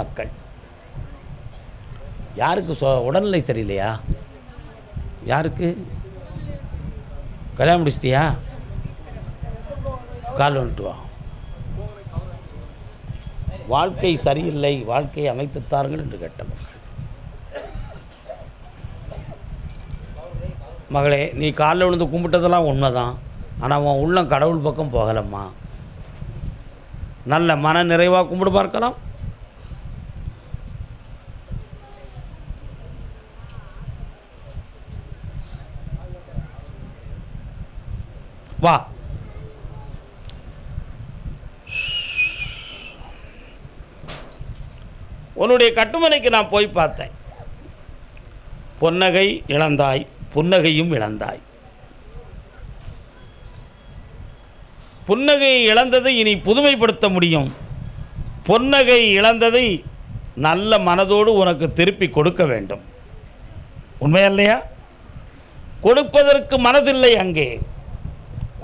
மக்கள் யாருக்கு உடல்நிலை சரியில்லையா? யாருக்கு? கல்யாணம் முடிச்சிட்டியா? கால் வந்துட்டு வா. வாழ்க்கை சரியில்லை, வாழ்க்கையை அமைத்துத்தார்கள் என்று கேட்ட மக்கள். மகளே, நீ காலில் விழுந்து கும்பிட்டதெல்லாம் உண்மைதான். ஆனால் உன் உள்ளம் கடவுள் பக்கம் போகலம்மா. நல்ல மன நிறைவாக கும்பிடு பார்க்கலாம். வா. உன்னுடைய கட்டுமனைக்கு நான் போய் பார்த்தேன். பொன்னகை இழந்தாய், புன்னகையும் இழந்தாய். புன்னகை இழந்ததை இனி புதுமைப்படுத்த முடியும். பொன்னகை இழந்ததை நல்ல மனதோடு உனக்கு திருப்பி கொடுக்க வேண்டும். உண்மையில்லையா? கொடுப்பதற்கு மனதில்லை, அங்கே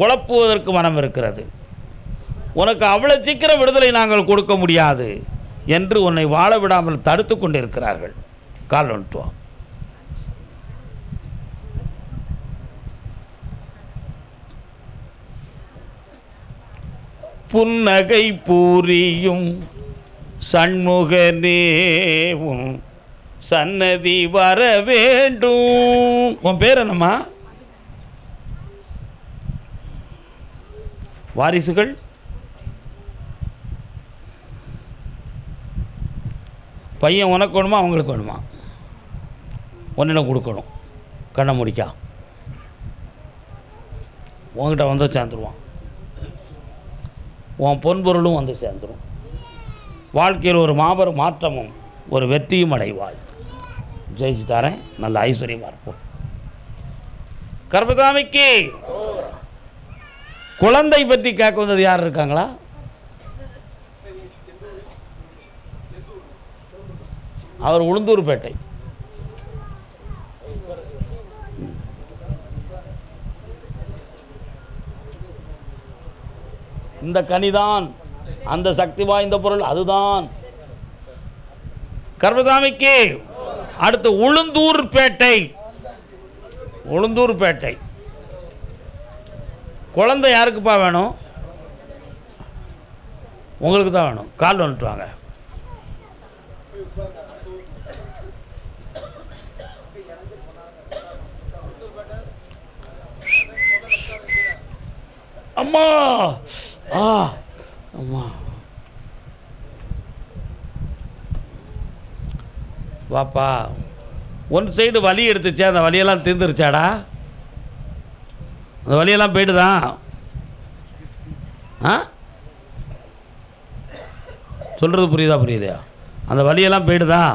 குழப்புவதற்கு மனம் இருக்கிறது. உனக்கு அவ்வளோ சீக்கிரம் விடுதலை நாங்கள் கொடுக்க முடியாது என்று உன்னை வாழ விடாமல் தடுத்து கொண்டிருக்கிறார்கள். கால் வந்துட்டு வா. புன்னகை பூரியும் சண்முகனேவும் சன்னதி வர வேண்டும். உன் பேர் என்னம்மா? வாரிசுகள்? பையன் உனக்கு வேணுமா அவங்களுக்கு வேணுமா? ஒன்றிடம் கொடுக்கணும். கண்ணை முடிக்கா உங்ககிட்ட வந்து சேர்ந்துருவான். உன் பொன்பொருளும் வந்து சேர்ந்துடும். வாழ்க்கையில் ஒரு மாபெரும் மாற்றமும் ஒரு வெற்றியும் அடைவாய். ஜெயிச்சு தரேன். நல்ல ஐஸ்வர்யமாக இருப்போம். கர்மசாமிக்கு குழந்தை பற்றி கேட்க வந்தது யார் இருக்காங்களா? அவர் உளுந்தூர்பேட்டை. இந்த கனிதான் அந்த சக்தி வாய்ந்த பொருள், அதுதான் கர்மசாமிக்கு. அடுத்து உளுந்தூர்பேட்டை. உளுந்தூர்பேட்டை குழந்தை யாருக்குப்பா வேணும்? உங்களுக்கு தான் வேணும். கால் வந்துட்டு வாங்க. அம்மா அம்மா வாப்பா. ஒன் சைடு வலி எடுத்துச்சு, அந்த வலியெல்லாம் தீர்ந்துருச்சாடா? அந்த வலியெல்லாம் போய்ட்டுதான். சொல்கிறது புரியுதா புரியுதையா? அந்த வலியெல்லாம் போய்ட்டுதான்.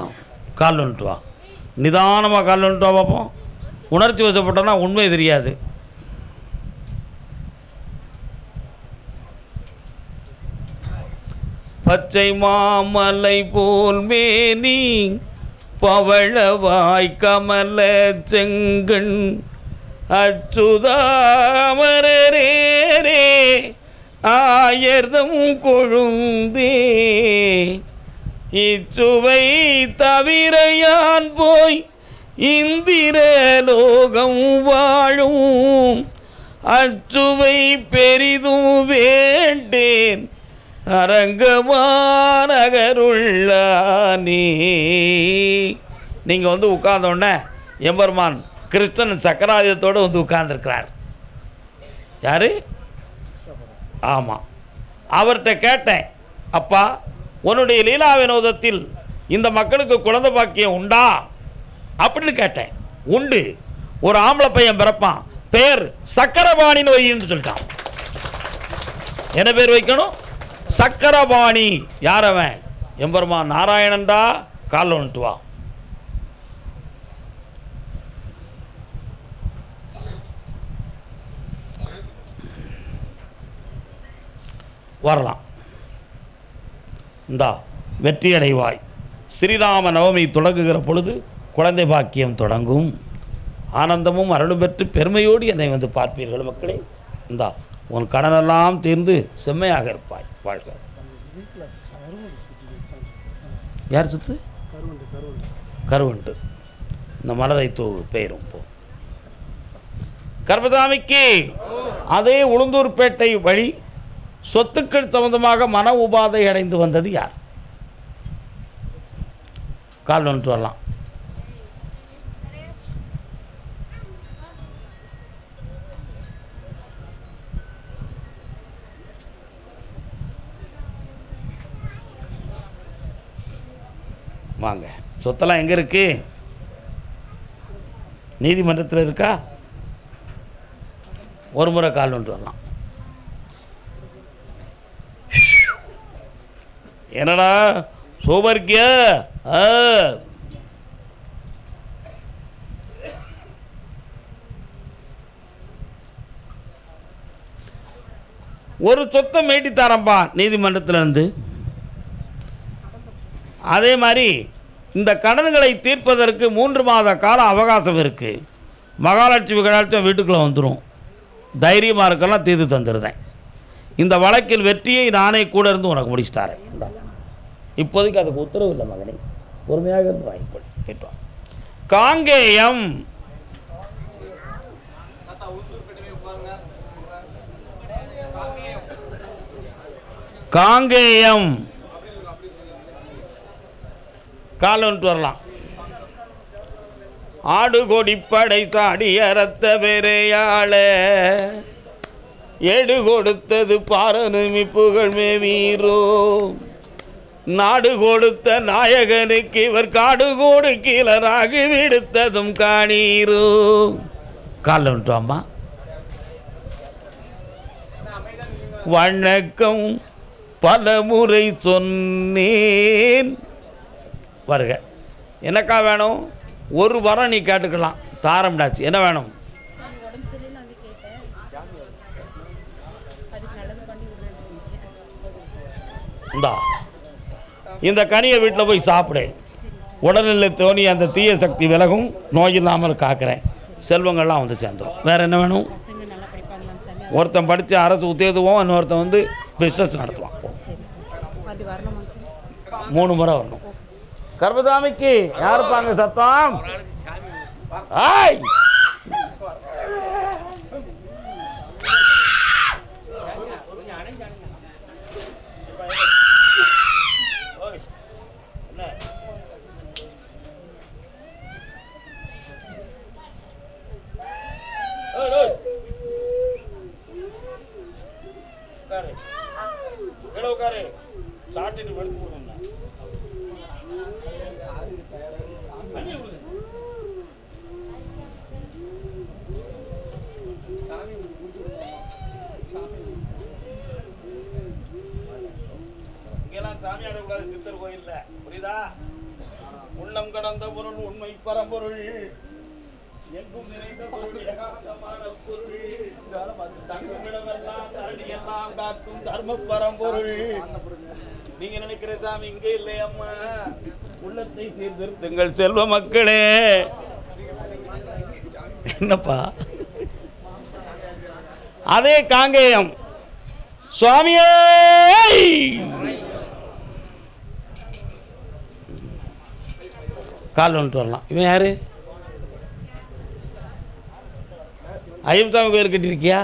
கால் வந்துட்டு வா. நிதானமாக கால் வந்துட்டு வா பார்ப்போம். உணர்ச்சி வசப்பட்டோன்னா உண்மை தெரியாது. பச்சை மாமலை போல் மேனி பவளவாய் கமல செங்கண் அச்சுதாமரே ஆயர்தம் கொழுந்தே இச்சுவை தவிரையான் போய் இந்திர லோகம் வாழும் அச்சுவை பெரிதும் வேண்டேன் அரங்கமானகருள்ளானே. நீங்கள் வந்து உட்கார்ந்தோடனே எம்பெருமான் கிருஷ்ணன் சக்கராயுதத்தோடு வந்து உட்கார்ந்துருக்கிறார். யார்? ஆமாம். அவர்கிட்ட கேட்டேன், அப்பா உன்னுடைய லீலா வினோதத்தில் இந்த மக்களுக்கு குழந்தை பாக்கியம் உண்டா அப்படின்னு கேட்டேன். உண்டு. ஒரு ஆம்பளை பையன் பிறப்பான், பேர் சக்கரபாணின்னு வைன்னு சொல்லிட்டான். என்ன பேர் வைக்கணும்? சக்கரபாணி. யார் அவன்? எம்பெருமான் நாராயணன்டா. கால் வந்துட்டு வா. வரலாம். இந்தா வெற்றி அடைவாய். ஸ்ரீராம நவமி தொடங்குகிற பொழுது குழந்தை பாக்கியம் தொடங்கும். ஆனந்தமும் அருளும் பெற்று பெருமையோடு என்னை வந்து பார்ப்பீர்கள் மக்களே. இந்தா உன் கடனெல்லாம் தீர்ந்து செம்மையாக இருப்பாய். வாழ்க. யார் சொத்து? கருவண்டு. இந்த மலரை தூவு பெயரும் போ. கர்மசாமிக்கு அதே உளுந்தூர்பேட்டை வழி சொத்துக்கள் சம்பந்தமாக மன உபாதை அடைந்து வந்தது யார்? கால் வந்துட்டு வரலாம். வாங்க. சொத்தெல்லாம் எங்கே இருக்கு? நீதிமன்றத்தில் இருக்கா? ஒரு முறை கால் வந்துட்டு வரலாம். என்னடா சோபர்க்கிய? ஒரு சொத்தை மீட்டித்தாரம்பா நீதிமன்றத்திலிருந்து. அதே மாதிரி இந்த கடன்களை தீர்ப்பதற்கு 3 மாத கால அவகாசம் இருக்குது. மகாலட்சுமி கடாட்சம் வீட்டுக்குள்ளே வந்துடும். தைரியமாக இருக்கலாம், தீர்த்து தந்துடுதேன். இந்த வழக்கில் வெற்றியை நானே கூட இருந்து உனக்கு முடிச்சு தரேன். இப்போதைக்கு அதுக்கு உத்தரவு இல்லை மகனே, பொறுமையாக இருந்து வாங்கிக்கொள். கேட்டோம். காங்கேயம் காங்கேயம் கால் வந்துட்டு வரலாம். ஆடு கொடிப்படை சாடி அரத்த பெரையாள ஏடு கொடுத்தது பாரனுமி புகழ் மேவீரோ. நாடு கொடுத்த நாயகனுக்கு இவர் காடு கோடு கீழராகி விடுத்ததும் காணீரோ. கால் வந்துட்டு வாம்மா. வணக்கம் பல முறை சொன்னேன். வருக. என்னக்கா வேணும்? ஒரு வரம் நீ கேட்டுக்கலாம், தாரம்டாச்சு. என்ன வேணும்? இந்தா இந்த கனியை வீட்டில் போய் சாப்பிடு. உடல்நிலை தோணி அந்த தீய சக்தி விலகும், நோயில்லாமல் காக்கிறேன். செல்வங்கள்லாம் வந்து சேர்ந்துடும். வேறு என்ன வேணும்? ஒருத்தன் படித்து அரசு உத்தியோகத்துவோம், இன்னொருத்தன் வந்து பிஸ்னஸ் நடத்துவான். 3 முறை வரணும். கர்மசாமிக்கு யாருப்பாங்க சத்தம்? சாட்டிட்டு படுத்து போடுங்க. இங்கெல்லாம் சாமி ஆடக்கூடாது சித்தர் கோயில்ல, புரியுதா? உள்ளம் கடந்த பொருள் உண்மை பரம்பொருள் எங்கும் நிறைந்த பொருள் ஏகாந்தமான பொருள் தங்குமிடமெல்லாம் தரணியெல்லாம் காக்கும் தர்ம பரம்பொருள். நீங்க நினைக்கிற சாமி இங்க இல்லையம்மா. உள்ளத்தை சீர்திருத்துங்கள் செல்வ மக்களே. என்னப்பா? அதே காங்கேயம் சுவாமியே. கால் வந்துட்டு வரலாம். இவன் யாரு? ஐயப்பசாமி கோயில் கட்டிருக்கியா?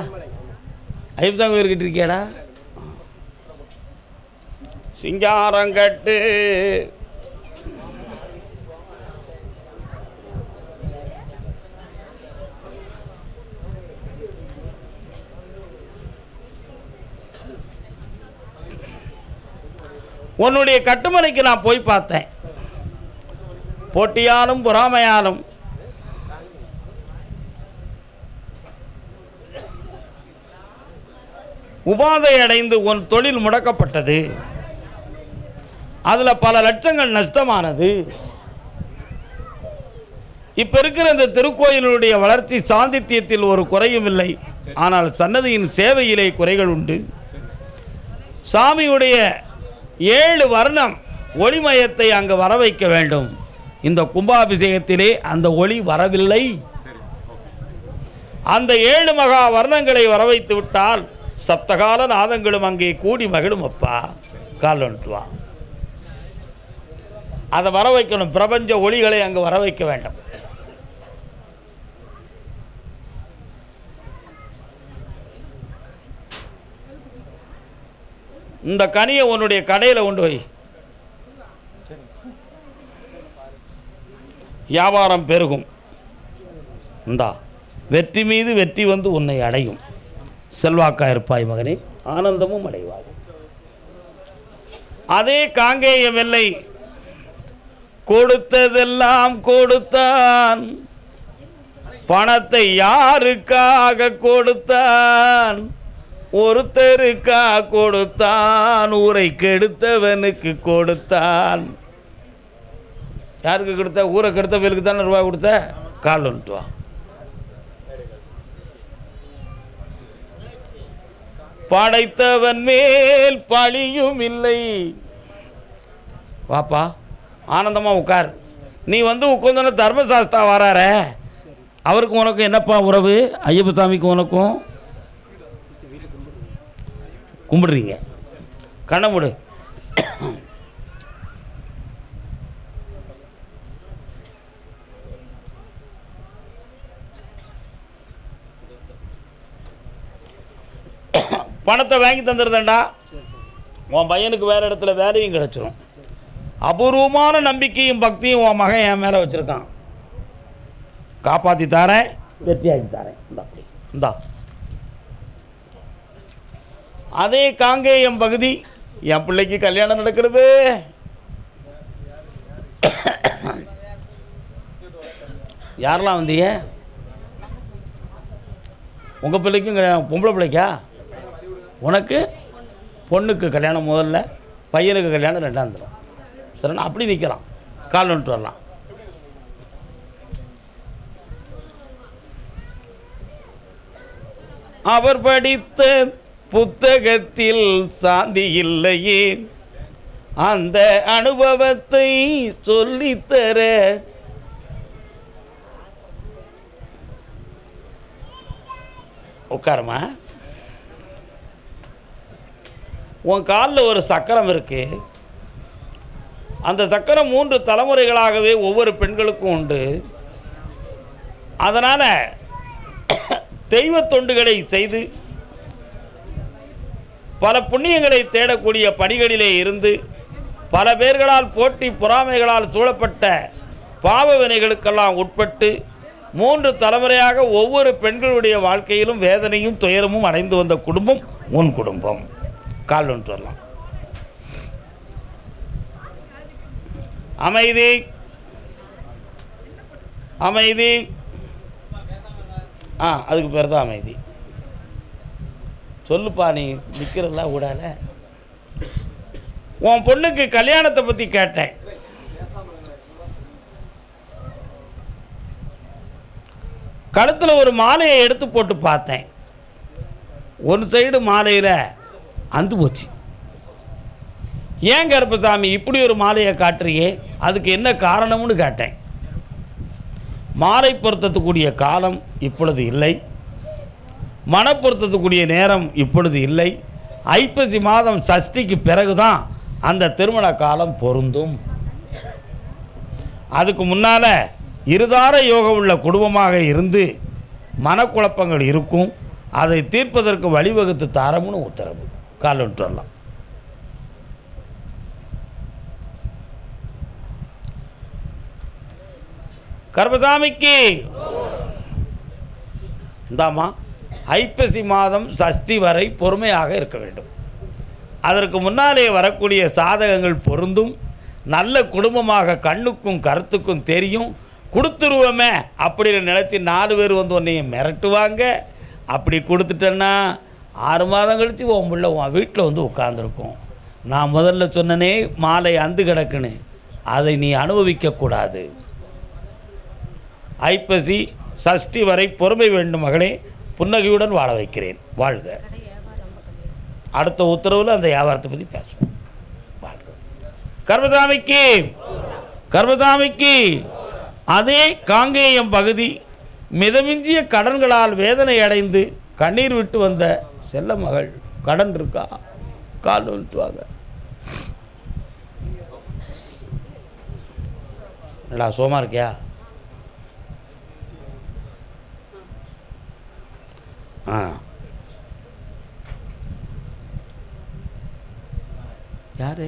ஐயப்பசாமி கோயில் கட்டிருக்கியாடா? சிங்காரங்கட்டு உன்னுடைய கட்டுமனைக்கு நான் போய் பார்த்தேன். போட்டியாலும் பொறாமையாலும் உபாதை அடைந்து உன் தொழில் முடக்கப்பட்டது. அதில் பல லட்சங்கள் நஷ்டமானது. இப்போ இருக்கிற இந்த திருக்கோயிலுடைய வளர்ச்சி சாந்தித்தியத்தில் ஒரு குறையும் இல்லை. ஆனால் சன்னதியின் சேவையிலே குறைகள் உண்டு. சாமியுடைய 7 வர்ணம் ஒளிமயத்தை அங்கு வர வைக்க வேண்டும். இந்த கும்பாபிஷேகத்திலே அந்த ஒளி வரவில்லை. அந்த 7 மகா வர்ணங்களை வர வைத்து விட்டால் சப்தகால நாதங்களும் அங்கே கூடி மகிழும். அப்பா கால் வந்துட்டு வா. அதை வர வைக்கணும். பிரபஞ்ச ஒளிகளை அங்கு வர வைக்க வேண்டும். இந்த கனியை உன்னுடைய கடையில் கொண்டு வை. வியாபாரம் பெருகும். இந்தா வெற்றி மீது வெற்றி வந்து உன்னை அடையும். செல்வாக்கா இருப்பாய் மகனே, ஆனந்தமும் அடைவாய். அதே காங்கேய வெள்ளை கொடுத்ததெல்லாம் கொடுத்தான், பணத்தை யாருக்காக கொடுத்தான்? ஒருத்தருக்கா கொடுத்தான், ஊரை கெடுத்தவனுக்கு கொடுத்தான். யாருக்கு கொடுத்த? ஊரை கெடுத்தவனுக்கு தானே ரூபாய் கொடுத்த. கால் வந்துட்டு வா. படைத்தவன் மேல் பழியும் இல்லை. வாப்பா, ஆனந்தமாக உட்கார். நீ வந்து உட்காந்து தர்மசாஸ்தா வரார, அவருக்கு உனக்கும் என்னப்பா உறவு? ஐயப்ப சாமிக்கு உனக்கும் கும்பிடுறீங்க. கண்ணை மூடு. பணத்தை வாங்கி தந்துருந்தேன்டா, உன் பையனுக்கு வேறு இடத்துல வேலையும் கிடச்சிரும். அபூர்வமான நம்பிக்கையும் பக்தியும் உன் மகன் என் மேலே வச்சுருக்கான். காப்பாற்றி தாரேன், வெற்றியாக்கி தாரேன். இந்தா அதே காங்கேயம் பகுதி என் பிள்ளைக்கு கல்யாணம் நடக்கிறது. யாரெல்லாம் வந்தீங்க? உங்கள் பிள்ளைக்கும் பொம்பளை பிள்ளைக்கா? உனக்கு பொண்ணுக்கு கல்யாணம் முதல்ல, பையனுக்கு கல்யாணம் ரெண்டாம் தரம். சரி, அப்படி நிற்கலாம். கால் வந்துட்டு வரலாம். அவர் படித்த புத்தகத்தில் சாந்தி இல்லையே, அந்த அனுபவத்தை சொல்லித்தர உட்காரமா. உன் காலில் ஒரு சக்கரம் இருக்கு. அந்த சக்கரம் 3 தலைமுறைகளாகவே ஒவ்வொரு பெண்களுக்கும் உண்டு. அதனால் தெய்வ தொண்டுகளை செய்து பல புண்ணியங்களை தேடக்கூடிய பணிகளிலே இருந்து பல பேர்களால் போட்டி பொறாமைகளால் சூழப்பட்ட பாவ வினைகளுக்கெல்லாம் உட்பட்டு 3 தலைமுறையாக ஒவ்வொரு பெண்களுடைய வாழ்க்கையிலும் வேதனையும் துயரமும் அடைந்து வந்த குடும்பம் உன் குடும்பம். கால் ஒன்று வரலாம். அமைதி, அமைதி. அதுக்கு பேர் தான் அமைதி. சொல்லுப்பா, நீ நிற்கிறதெல்லாம் கூடால. உன் பொண்ணுக்கு கல்யாணத்தை பற்றி கேட்டேன். கழுத்தில் ஒரு மாலையை எடுத்து போட்டு பார்த்தேன். ஒரு சைடு மாலையில் அந்து போச்சு. ஏன் கருப்பசாமி இப்படி ஒரு மாலையை காட்டுறியே, அதுக்கு என்ன காரணம்னு கேட்டேன். மாலை பொருத்தத்துக்கூடிய காலம் இப்பொழுது இல்லை, மனப்பொருத்தத்துக்கூடிய நேரம் இப்பொழுது இல்லை. ஐப்பசி மாதம் சஷ்டிக்கு பிறகுதான் அந்த திருமண காலம் பொருந்தும். அதுக்கு முன்னால் இருதார யோகம் உள்ள குடும்பமாக இருந்து மனக்குழப்பங்கள் இருக்கும். அதை தீர்ப்பதற்கு வழிவகுத்து தாரம்னு உத்தரவு. கால் ஒன்று வரலாம். கர்மசாமிக்கு இந்தாமா, ஐப்பசி மாதம் சஷ்டி வரை பொறுமையாக இருக்க வேண்டும். அதற்கு முன்னாலே வரக்கூடிய சாதகங்கள் பொருந்தும். நல்ல குடும்பமாக கண்ணுக்கும் கருத்துக்கும் தெரியும். கொடுத்துருவோமே அப்படின்னு நினச்சி 4 பேர் வந்து உன்னைய மிரட்டுவாங்க. அப்படி கொடுத்துட்டேன்னா 6 மாதம் கழித்து உன் பிள்ளை உன் வீட்டில் வந்து உட்காந்துருக்கும். நான் முதல்ல சொன்னனே, மாலை அந்து கிடக்குன்னு, அதை நீ அனுபவிக்கக்கூடாது. ஐப்பசி சஷ்டி வரை பொறுமை வேண்டும் மகளே. புன்னகையுடன் வாழ வைக்கிறேன். வாழ்க. அடுத்த உத்தரவில் அந்த வியாபாரத்தை பற்றி பேசுவோம். வாழ்க. கர்மசாமிக்கு, கர்மசாமிக்கு. அதே காங்கேயம் பகுதி மிதமிஞ்சிய கடன்களால் வேதனை அடைந்து கண்ணீர் விட்டு வந்த செல்ல மகள். கடன் இருக்கா? கால் வந்துட்டு வாங்க. என்னடா சோமா இருக்கியா? ஆ யாரு?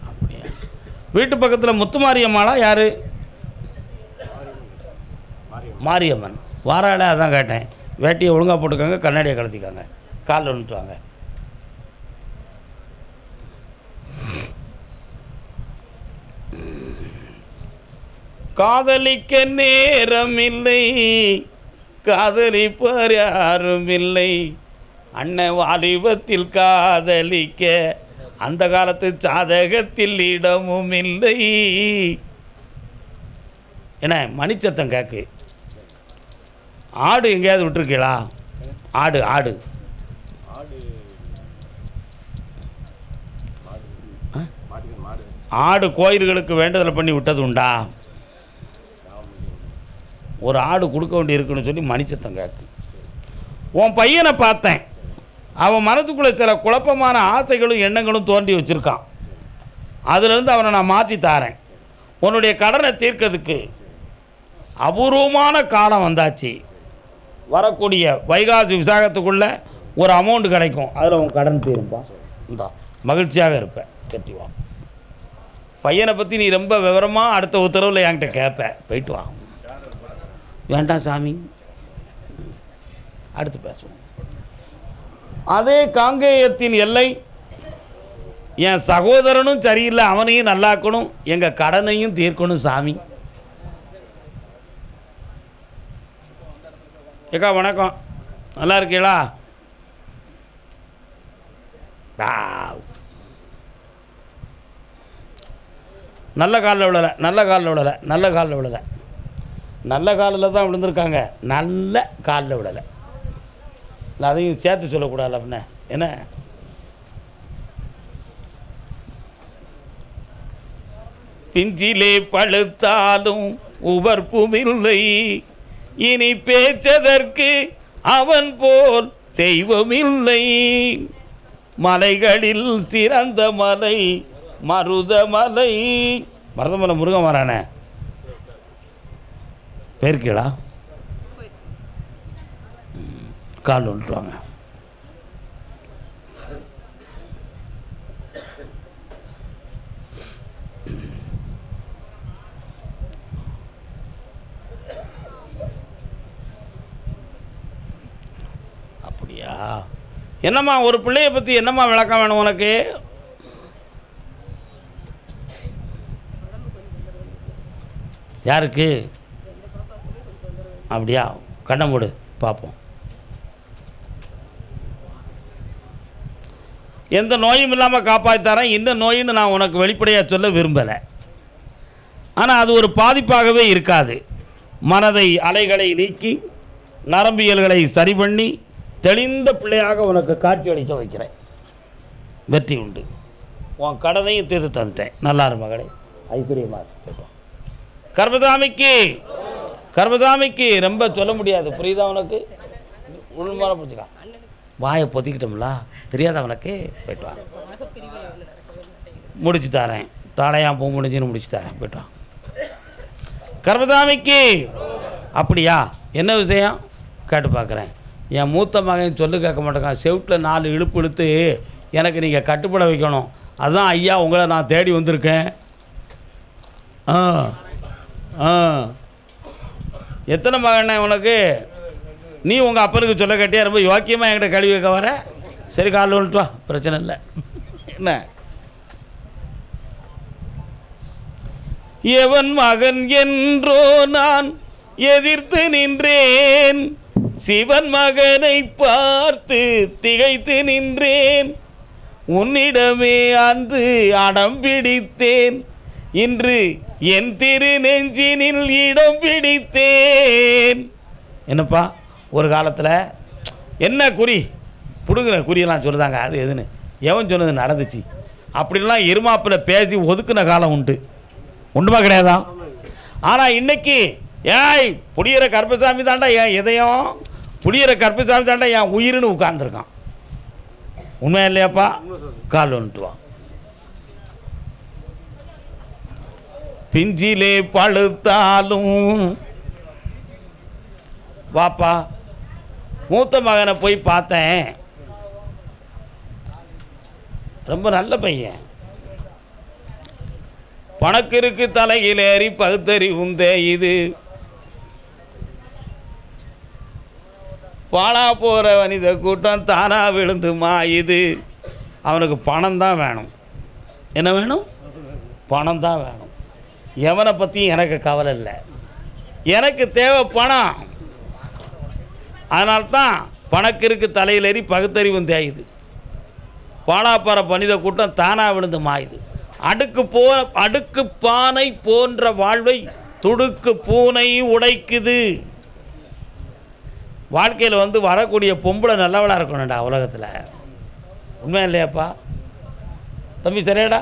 அப்படியா? வீட்டு பக்கத்தில் முத்துமாரியம்மாளா யார்? மாரியம்மன் வாராளே, அதான் கேட்டேன். வேட்டியை ஒழுங்காக போட்டுக்கோங்க, கண்ணாடியை கலத்திக்கோங்க, காலில் வந்துட்டு வாங்க. காதலிக்க நேரம் இல்லை, காதலிப்பர் யாரும் இல்லை, அண்ணன் வாலிபத்தில் காதலிக்க அந்த காலத்து சாதகத்தில் இடமும் இல்லை. என்ன மணிச்சத்தம் கேக்கு? ஆடு எங்கேயாவது விட்டுருக்கீங்களா? ஆடு ஆடு ஆடு கோயில்களுக்கு வேண்டுதல் பண்ணி விட்டது உண்டா? ஒரு ஆடு கொடுக்க வேண்டி இருக்குன்னு சொல்லி மணிச்சத்தம் கேக்கு. உன் பையனை பார்த்தேன், அவன் மனத்துக்குள்ளே சில குழப்பமான ஆசைகளும் எண்ணங்களும் தோண்டி வச்சுருக்கான். அதுலேருந்து அவனை நான் மாற்றி தாரேன். உன்னுடைய கடனை தீர்க்கிறதுக்கு அபூர்வமான காலம் வந்தாச்சு. வரக்கூடிய வைகாசி விசாகத்துக்குள்ளே ஒரு அமௌண்ட் கிடைக்கும், அதில் உன் கடன் தீரும்பா. இந்தா மகிழ்ச்சியாக இருப்பேன், கட்டி வா. பையனை பற்றி நீ ரொம்ப விவரமாக அடுத்த உத்தரவில் என்கிட்ட கேட்ப. போயிட்டு வா. வேண்டாம் சாமி, அடுத்து பேசுவோம். அதே காங்கேயத்தின் எல்லை, என் சகோதரனும் சரியில்லை, அவனையும் நல்லாக்கணும், எங்கள் கடனையும் தீர்க்கணும் சாமி. ஏக்கா வணக்கம், நல்லா இருக்கீங்களா? நல்ல காலில் விழலை, நல்ல காலில் விழலை, நல்ல காலில் விழலை, நல்ல காலில் தான் விழுந்திருக்காங்க, நல்ல காலில் விழலை. அதையும் சேர்த்து சொல்லக்கூடாது அப்படின்னா என்ன? பிஞ்சிலே பழுத்தாலும் உவர்ப்புமில்லை, இனி பேச்சதற்கு அவன் போல் தெய்வமில்லை. மலைகளில் திறந்த மலை மருதமலை. மருதமலை முருகன் வரானே, பேருக்கீழா? கால் விட்டுருவாங்க. அப்படியா? என்னம்மா ஒரு பிள்ளையை பற்றி என்னம்மா விளக்கம் வேணும் உனக்கு? யாருக்கு? அப்படியா? கண்ணை மூடு பார்ப்போம். எந்த நோயும் இல்லாமல் காப்பாற்றித்தரேன். இந்த நோயின்னு நான் உனக்கு வெளிப்படையாக சொல்ல விரும்பலை. ஆனால் அது ஒரு பாதிப்பாகவே இருக்காது. மனதை அலைகளை நீக்கி நரம்பியல்களை சரி பண்ணி தெளிந்த பிள்ளையாக உனக்கு காட்சி அளிக்க வைக்கிறேன். வெற்றி உண்டு. உன் கடனையும் தீர்த்து தந்துட்டேன். நல்லாரு மகளே, ஐஸ்வர்யமாக கேட்போம். கர்மசாமிக்கு கர்மசாமிக்கு ரொம்ப சொல்ல முடியாது, புரியுதா உனக்கு? உண்மையான புரிஞ்சுக்கா. வாயை பொத்திக்கிட்டோம்ல, தெரியாத உனக்கு? போய்ட்டு வா, முடிச்சு தரேன். தலையாம் பூ முடிஞ்சுன்னு முடிச்சு தரேன், போய்ட்டு வா. கர்மசாமிக்கு. அப்படியா? என்ன விஷயம் கேட்டு பார்க்குறேன். என் மூத்த மகன் சொல்லு கேட்க மாட்டேங்கான். செவுட்டில் 4 இழுப்பு இழுத்து எனக்கு நீங்கள் கட்டுப்பட வைக்கணும். அதுதான் ஐயா உங்களை நான் தேடி வந்திருக்கேன். எத்தனை மகனே உனக்கு? நீ உங்கள் அப்பனுக்கு சொல்ல கட்டியா ரொம்ப யோக்கியமாக என்கிட்ட கழுவி வைக்க வர. சரி, காலில் விழுட்டு வா, பிரச்சனை இல்லை. என்ன எவன் மகன் என்றோ நான் எதிர்த்து நின்றேன், சிவன் மகனை பார்த்து திகைத்து நின்றேன், உன்னிடமே அன்று அடம் பிடித்தேன், இன்று என் திரு நெஞ்சினில் இடம் பிடித்தேன். என்னப்பா ஒரு காலத்தில் என்ன குறி பிடுங்குற குறியெல்லாம் சொல்லுதாங்க, அது எதுன்னு எவன் சொன்னது நடந்துச்சு அப்படின்லாம் இருமாப்பில் பேசி ஒதுக்குன காலம் உண்டு. உண்டுமா கிடையாதா? ஆனால் இன்னைக்கு ஏய் புளியற கருப்பசாமி தாண்டா என் இதயம், புளியற கருப்பசாமி தாண்டா என் உயிர்னு உட்கார்ந்துருக்கான். உண்மையா இல்லையாப்பா? கால் வந்துட்டு வா. பிஞ்சிலே பழுத்தாலும். வாப்பா, மூத்த மகனை போய் பார்த்தேன், ரொம்ப நல்ல பையன், பணக்கிருக்கு தலையில் ஏறி பகுத்தறி உந்தே இது, பாழா போகிற வனித கூட்டம் தானா விழுந்துமா இது. அவனுக்கு பணம் தான் வேணும். என்ன வேணும்? பணம் தான் வேணும். எவனை பற்றியும் எனக்கு கவலை இல்லை, எனக்கு தேவை பணம். அதனால்தான் பணக்கிற்கு தலையில் ஏறி பகுத்தறிவும் தேயுது, பாலாப்பாறை பனித கூட்டம் தானாக விழுந்து மாயுது. அடுக்கு பானை போன்ற வாழ்வை துடுக்கு பூனை உடைக்குது. வாழ்க்கையில் வரக்கூடிய பொம்பளை நல்லவளாக இருக்கணும்டா உலகத்தில். உண்மை இல்லையாப்பா தம்பி? சரியாடா?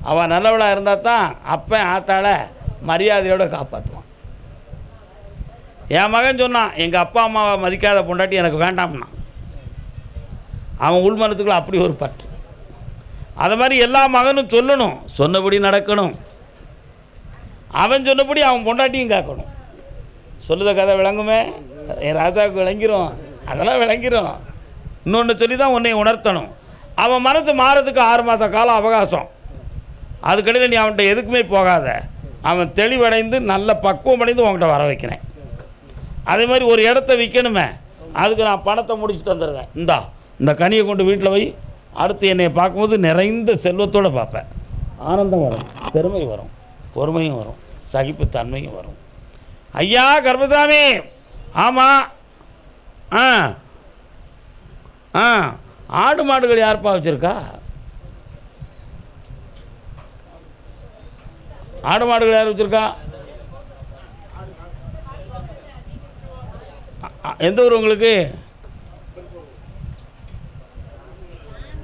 அவன் நல்லவளாக இருந்தால் தான் அப்பன் ஆத்தாள மரியாதையோடு காப்பாற்றுவான். என் மகன் சொன்னான், எங்கள் அப்பா அம்மாவை மதிக்காத பொண்டாட்டி எனக்கு வேண்டாம்னா. அவன் உள்மனத்துக்குள்ள அப்படி ஒரு பற்று. அது மாதிரி எல்லா மகனும் சொல்லணும், சொன்னபடி நடக்கணும். அவன் சொன்னபடி அவன் பொண்டாட்டியும் கேட்கணும். சொல்லுத கதை விளங்குமே, என் ராஜாவுக்கு விளங்கிரும், அதெல்லாம் விளங்கிரும். இன்னொன்று சொல்லி தான் உன்னை உணர்த்தணும். அவன் மனசு மாறதுக்கு 6 மாத காலம் அவகாசம். அதுக்கடையில் நீ அவன்கிட்ட எதுக்குமே போகாத. அவன் தெளிவடைந்து நல்ல பக்குவம் அடைந்து உங்கள்கிட்ட வர வைக்கிறேன். அதே மாதிரி ஒரு இடத்த விற்கணுமே, அதுக்கு நான் பணத்தை முடிச்சுட்டு வந்துடுறேன். இந்த கனியை கொண்டு வீட்டில் போய் அடுத்து என்னை பார்க்கும்போது நிறைந்த செல்வத்தோடு பார்ப்பேன். ஆனந்தம் வரும், பெருமை வரும், பொறுமையும் வரும், சகிப்புத்தன்மையும் வரும். ஐயா கர்மசாமி, ஆமாம், ஆடு மாடுகள் யாருப்பா வச்சுருக்கா? ஆடு மாடுகள் யார் வச்சுருக்கா? எந்த ஊர் உங்களுக்கு?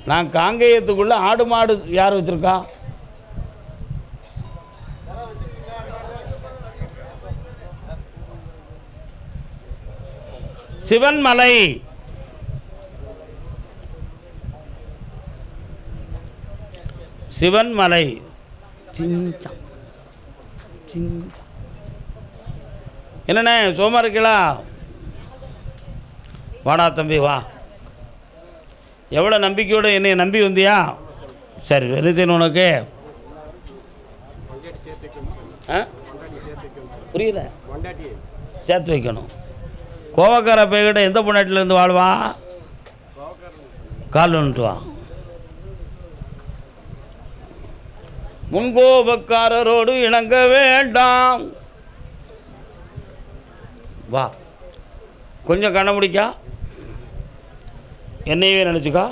நான் காங்கேயத்துக்குள்ள ஆடு மாடு யார் வச்சுருக்கா? சிவன்மலை. சிவன்மலை. என்னண்ணே சோமா இருக்கீங்களா? வாடா தம்பி வா. எவ்வளோ நம்பிக்கையோடு என்னை நம்பி வந்தியா? சரி, என்ன செய்யணும் உனக்கு? புரியல? சேர்த்து வைக்கணும். கோவக்கார பையகிட்ட எந்த பொண்டாட்டிலேருந்து வாழ்வான்? கால் வந்துட்டு வா. முன்கோபக்காரரோடு இணங்க வேண்டாம். வா, கொஞ்சம் கண்ண முடிக்கா, என்னையவே நினச்சிக்கா.